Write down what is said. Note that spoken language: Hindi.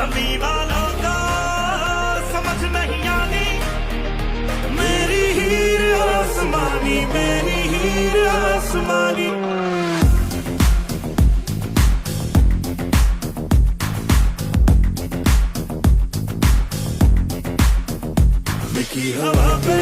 कमी वालों को समझ नहीं आनी, मेरी हीर आसमानी, मेरी हीर आसमानी। की हवा पे